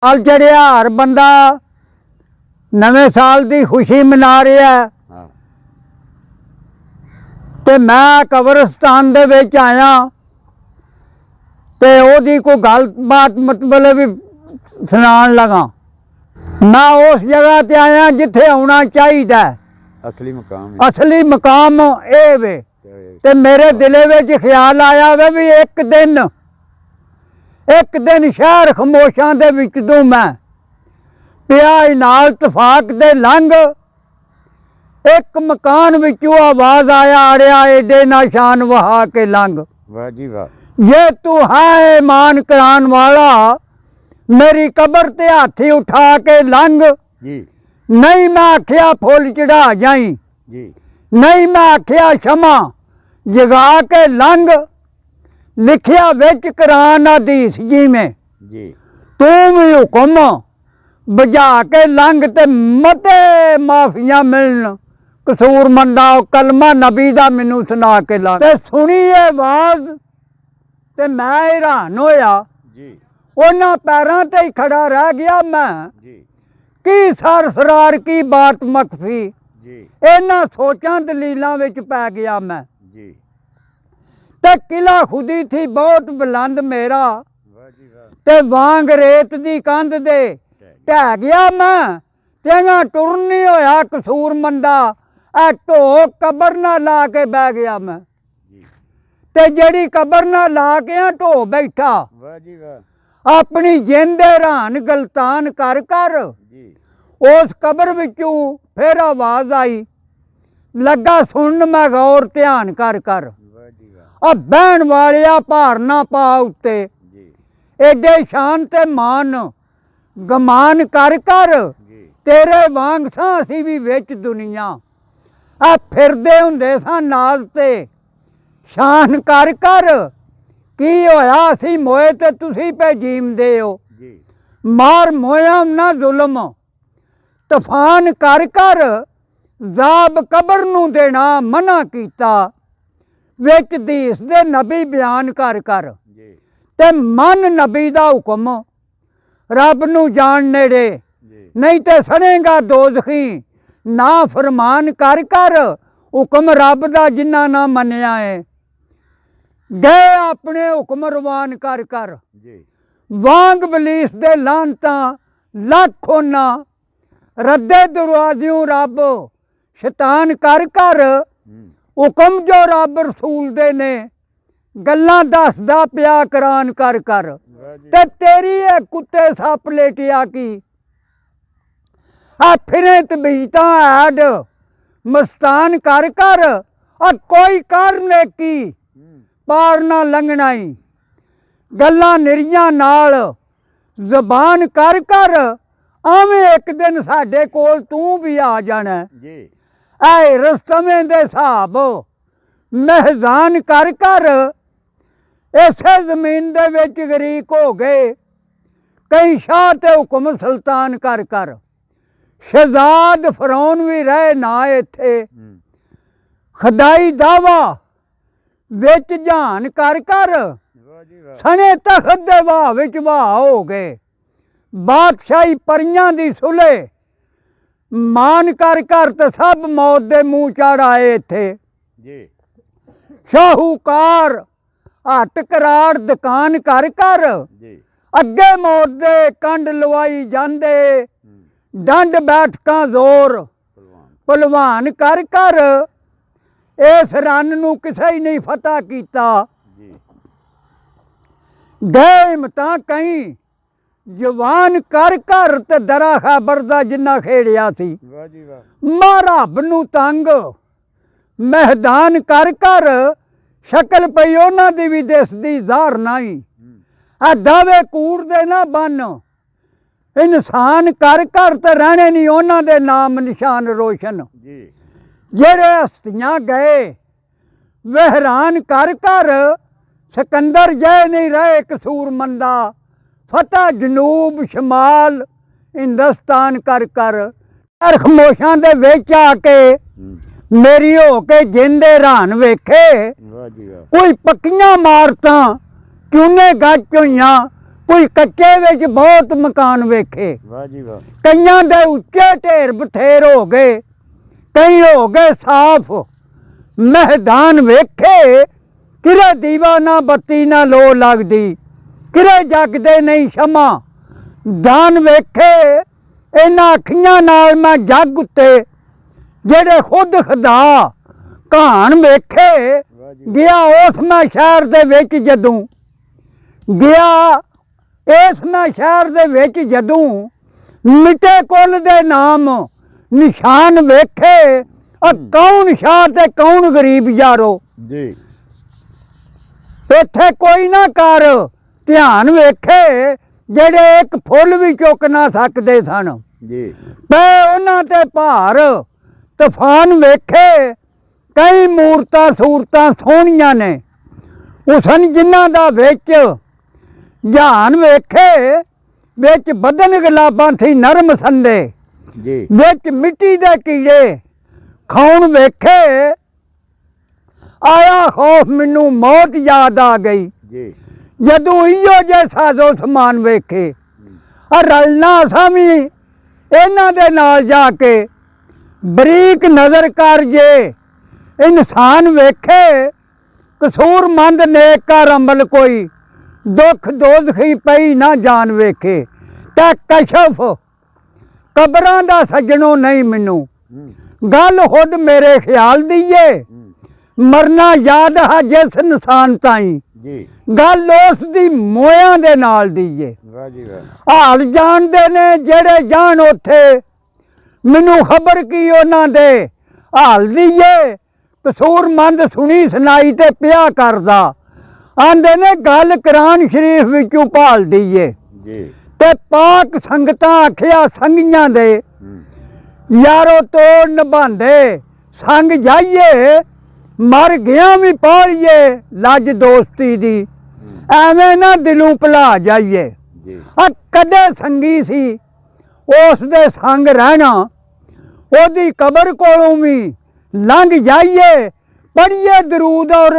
साल चढ़िया हर बंदा नवे साल की खुशी मना रहा है। ते मैं कब्रिस्तान दे विच आया ते ओदी कोई गल बात मतलब भी सुनान लगा। मैं उस जगह ते आया जिथे आना चाहिए, असली मकाम ए वे। ते मेरे दिले विच ख्याल आया वे भी एक दिन शहर खमोशां दे विच दूं मैं पिया नाल तफाक दे लंघ, एक मकान विचों आवाज आया अड़िया एडे नाशान वहा के लंघ। वाह जी वाह। जे तू है ईमान करान वाला मेरी कबर ते हाथी उठा के लंघ जी। नहीं मैं आख्या फुल चढ़ा जाई जी, नहीं मैं आख्या क्षमा जगा के लंघ, लिखिया विच कुरान हदीस जी में जी। तू भी हुक्म बजा के लंघ ते मते माफिया मिलन कसूर मंदा कलमा नबी दा मैनू सुना के लंघ। ते सुनी आवाज ते मैं हैरान होया जी। उन्हां पैरां ते ही खड़ा रह गया मैं जी की सर सरार की बात मखफी जी। इन्हां सोचां दलीलां विच पै गया मैं। जी। ते किला खुदी थी बहुत बुलंद मेरा वाह जी वाह। ते वांग रेत दी कंध दे ढह गया मैं तेगा टुर नहीं होया कसूर मंदा ए ढो कबर ना ला के बह गया मैं ते जेड़ी कबर ना ला के ढो बैठा। वाह जी वाह। अपनी जिंद हैरान गलतान कर जी। उस कबर विचों फिर आवाज आई लगा सुन मैं गौर ध्यान कर वाह जी वाह। बहन वालिया भार ना पा उत्ते जी। एडे शान ते मान गमान कर जी। तेरे वांग सां असी भी विच दुनिया आ फिरदे हुंदे सां नाज ते शान कर की होया असी मोए ते तुसी पे जीमदे हो जी। मार मोया ना जुल्म तूफान कर जाब कबर नू देना मना कीता विच दीस दे नबी बयान कर जी। ते मन नबी दा हुक्म रब नू जान नेड़े जी। नहीं ते सड़ेगा दोज़खी ना फरमान कर हुक्म रब दा जिन्ना ना मनिया है गए अपने हुक्म रवान कर जी। वांग बलीस दे लानता लख होना रद्दे दरवाजियों रब शैतान कर हुक्म जो रब रसूल दे ने गल्लां दसदा पिया करान कर ते तेरी है कुत्ते सप लेटिया की फिरे तबीता ऐड मस्तान कर कोई कर नेकी पार ना लंघना ही गल्लां निरियां नाल जबान कर आवें एक दिन साडे कोल तू भी आ जाना जी। ऐ रस्तमे दे हिसाब महजान कर इसे जमीन दे विच गरीक हो गए कई शाह ते हुक्म सुल्तान कर शहजाद फरौन भी रहे ना इत्थे खदाई दावा विच जहान कर सने तखत दे वाह विच वाह हो गए बादशाही परियां दी सुले मान कर ते सब मौत दे मुँह चढ़ आए इत्थे जी। शाहूकार हट कराड़ दुकान कर जी। अगे मौत दे कंड लवाई जांदे डंड बैठकां जोर पलवान कर इस रन नू किसे ही नहीं फतह कीता गए हिम्मतां कई जवान कर ते दरा खैबर दा जिन्ना खेड़िया सी मां रब नू तंग मैदान कर शक्ल पई उन्हां दी भी दिसदी ज़ाहर नहीं आ दावे कूड़ दे ना बन इंसान कर ते रहने नहीं उन्हां दे नाम निशान रोशन जेड़े हस्तियां गए वहरान कर सिकंदर जय नहीं रहे कसूर मंदा फतह जनूब शमाल हिंदुस्तान कर खमोशां दे विच आके मेरी हो के जिंदे हैरान वेखे कोई पक्कियां मारतां चूने गच होइयां ਕੋਈ ਕੱਚੇ ਵਿੱਚ ਬਹੁਤ ਮਕਾਨ ਵੇਖੇ, ਵਾਹ ਜੀ ਵਾਹ, ਕਈਆਂ ਦੇ ਉੱਚੇ ਢੇਰ ਬਥੇਰ ਹੋ ਗਏ, ਕਈ ਹੋ ਗਏ ਸਾਫ਼। ਮੈਦਾਨ ਵੇਖੇ ਕਿਰੇ ਦੀਵਾ ਨਾ ਬੱਤੀ ਨਾ ਲੋ ਲੱਗਦੀ, ਕਿਰੇ ਜਗਦੇ ਨਹੀਂ ਸ਼ਮਾ। ਦਾਨ ਵੇਖੇ ਇਹਨਾਂ ਅੱਖੀਆਂ ਨਾਲ ਮੈਂ ਜੱਗ ਉੱਤੇ, ਜਿਹੜੇ ਖੁਦ ਖੁਦਾ ਕਹਾਣ ਵੇਖੇ। ਵਾਹ ਜੀ ਗਿਆ ਉਸ ਮੈਂ ਸ਼ਹਿਰ ਦੇ ਵਿੱਚ ਜਦੋਂ, ਗਿਆ ਇਸ ਮੈਂ ਸ਼ਹਿਰ ਦੇ ਵਿੱਚ ਜਦੋਂ, ਮਿੱਟੇ ਕੁੱਲ ਦੇ ਨਾਮ ਨਿਸ਼ਾਨ ਵੇਖੇ। ਕੌਣ ਸ਼ਾਹ ਤੇ ਕੌਣ ਗਰੀਬ ਯਾਰੋ, ਜੀ ਇੱਥੇ ਕੋਈ ਨਾ ਕਰ ਧਿਆਨ ਵੇਖੇ, ਜਿਹੜੇ ਇੱਕ ਫੁੱਲ ਵੀ ਚੁੱਕ ਨਾ ਸਕਦੇ ਸਨ। ਜੀ ਪੈ ਉਹਨਾਂ ਤੇ ਭਾਰ ਤੂਫਾਨ ਵੇਖੇ, ਕਈ ਮੂਰਤਾਂ ਸੂਰਤਾਂ ਸੋਹਣੀਆਂ ਨੇ, ਉਸਨ ਜਿਨ੍ਹਾਂ ਦਾ ਵਿੱਚ ਜਾਨ ਵੇਖੇ। ਵਿੱਚ ਬਦਨ ਗੁਲਾਬਾਂ ਸੀ ਨਰਮ ਸੰਦੇ, ਜੀ ਵਿੱਚ ਮਿੱਟੀ ਦੇ ਕੀੜੇ ਖਾਉਣ ਵੇਖੇ। ਆਇਆ ਖੌਫ ਮੈਨੂੰ ਮੌਤ ਯਾਦ ਆ ਗਈ, ਜੀ ਜਦੋਂ ਇਹੋ ਜੇ ਸਾਜ਼ੋ ਸਮਾਨ ਵੇਖੇ। ਰਲਣਾ ਅਸਾਂ ਵੀ ਇਹਨਾਂ ਦੇ ਨਾਲ ਜਾ ਕੇ, ਬਰੀਕ ਨਜ਼ਰ ਕਰ ਜੇ ਇਨਸਾਨ ਵੇਖੇ। ਕਸੂਰਮੰਦ ਨੇਕ ਕਰ ਅਮਲ ਕੋਈ, ਦੁੱਖ ਦੋਜ਼ਖੀ ਪਈ ਨਾ ਜਾਨ ਵੇਖੇ। ਤੇ ਕਸ਼ਫ ਕਬਰਾਂ ਦਾ ਸੱਜਣੋ ਨਹੀਂ ਮੈਨੂੰ, ਗੱਲ ਹੁੱਡ ਮੇਰੇ ਖਿਆਲ ਦੀਏ। ਮਰਨਾ ਯਾਦ ਹੈ ਜਿਸ ਇਨਸਾਨ ਤਾਈਂ, ਜੀ ਗੱਲ ਉਸ ਦੀ ਮੋਇਆਂ ਦੇ ਨਾਲ ਦੀਏ। ਵਾਹ ਜੀ ਵਾਹ, ਹਾਲ ਜਾਣਦੇ ਨੇ ਜਿਹੜੇ ਜਾਣ ਉੱਥੇ, ਮੈਨੂੰ ਖਬਰ ਕੀ ਉਹਨਾਂ ਦੇ ਹਾਲ ਦੀਏ। ਕਸੂਰਮੰਦ ਸੁਣੀ ਸੁਣਾਈ ਤੇ ਪਿਆ ਕਰਦਾ, ਆਂਦੇ ਨੇ ਗੱਲ ਕੁਰਾਨ ਸ਼ਰੀਫ ਵਿੱਚੋਂ ਭਾਲ ਦੀਏ। ਜੀ ਤੇ ਪਾਕ ਸੰਗਤਾਂ ਆਖਿਆ ਸੰਗੀਆਂ ਦੇ, ਯਾਰੋ ਤੋੜ ਨਿਭਾਂਦੇ ਸੰਗ ਜਾਈਏ। ਮਰ ਗਿਆ ਵੀ ਪਾਲੀਏ ਲੱਜ ਦੋਸਤੀ ਦੀ, ਐਵੇਂ ਨਾ ਦਿਲੋਂ ਭੁਲਾ ਜਾਈਏ। ਜੀ ਕਦੇ ਸੰਗੀ ਸੀ ਉਸ ਦੇ ਸੰਗ ਰਹਿਣਾ, ਉਹਦੀ ਕਬਰ ਕੋਲੋਂ ਵੀ ਲੰਘ ਜਾਈਏ। ਪੜੀਏ ਦਰੂਦ ਔਰ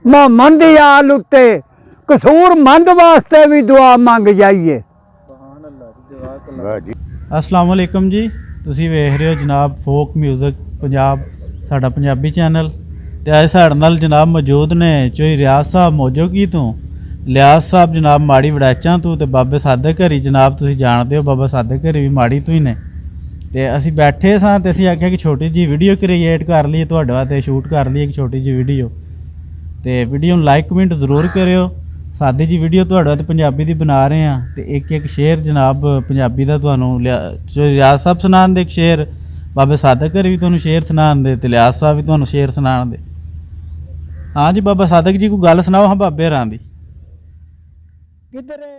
ਮੁਹੰਮਦ ਦੀ ਆਲ ਉੱਤੇ, ਕਸੂਰਮੰਦ ਵਾਸਤੇ ਵੀ ਦੁਆ ਮੰਗ ਜਾਈਏ। ਵਾਹ ਜੀ, अस्सलाम वालेकुम जी, ਤੁਸੀਂ ਵੇਖ ਰਹੇ ਹੋ ਜਨਾਬ ਫੋਕ ਮਿਊਜ਼ਿਕ ਪੰਜਾਬ, ਸਾਡਾ ਪੰਜਾਬੀ ਚੈਨਲ। ਤੇ ਅੱਜ ਸਾਡੇ ਨਾਲ ਜਨਾਬ ਮੌਜੂਦ ਨੇ ਚੋਈ ਰਿਆਜ਼ ਸਾਹਿਬ ਮੌਜੋਗੀ ਤੋਂ। ਲਿਆਜ਼ ਸਾਹਿਬ ਜਨਾਬ ਮਾੜੀ ਵੜੈਚਾਂ ਤੋਂ, ਤੇ ਬਾਬੇ ਸਾਦਕ ਹਰੀ ਜਨਾਬ ਤੁਸੀਂ ਜਾਣਦੇ ਹੋ, ਬਾਬਾ ਸਾਦਕ ਹਰੀ ਵੀ ਮਾੜੀ ਤੋਂ ਹੀ ਨੇ। ਤੇ ਅਸੀਂ ਬੈਠੇ ਸਾਂ ਤੇ ਅਸੀਂ ਆਖਿਆ ਕਿ ਛੋਟੀ ਜਿਹੀ ਵੀਡੀਓ ਕ੍ਰੀਏਟ ਕਰ ਲਈਏ ਤੁਹਾਡੇ ਵਾਸਤੇ, ਸ਼ੂਟ ਕਰ ਲਈਏ ਇੱਕ ਛੋਟੀ ਜਿਹੀ ਵੀਡੀਓ। ਤੇ ਵੀਡੀਓ ਨੂੰ ਲਾਈਕ ਕਮੈਂਟ ਜ਼ਰੂਰ ਕਰਿਓ। ਸਾਦੀ ਜੀ ਵੀਡੀਓ ਤੁਹਾਡੇ ਵਾਸਤੇ ਪੰਜਾਬੀ ਦੀ ਬਣਾ ਰਹੇ ਹਾਂ। ਤੇ ਇੱਕ ਸ਼ੇਰ ਜਨਾਬ ਪੰਜਾਬੀ ਦਾ ਤੁਹਾਨੂੰ ਰਿਆਜ਼ ਸਾਹਿਬ ਸੁਣਾਉਣ ਦੇ, ਇੱਕ ਸ਼ੇਰ ਬਾਬੇ ਸਾਦਕ ਹਰੀ ਵੀ ਤੁਹਾਨੂੰ ਸ਼ੇਰ ਸੁਣਾਉਣ ਦੇ, ਤੇ ਲਿਆਜ਼ ਸਾਹਿਬ ਵੀ ਤੁਹਾਨੂੰ ਸ਼ੇਰ ਸੁਣਾਉਣ ਦੇ। ਹਾਂ ਜੀ ਬਾਬਾ ਸਾਦਕ ਜੀ ਕੋਈ ਗੱਲ ਸੁਣਾਓ ਹਾਂ ਬਾਬੇ ਹਰਾਂ ਦੀ। ਕਿਧਰੇ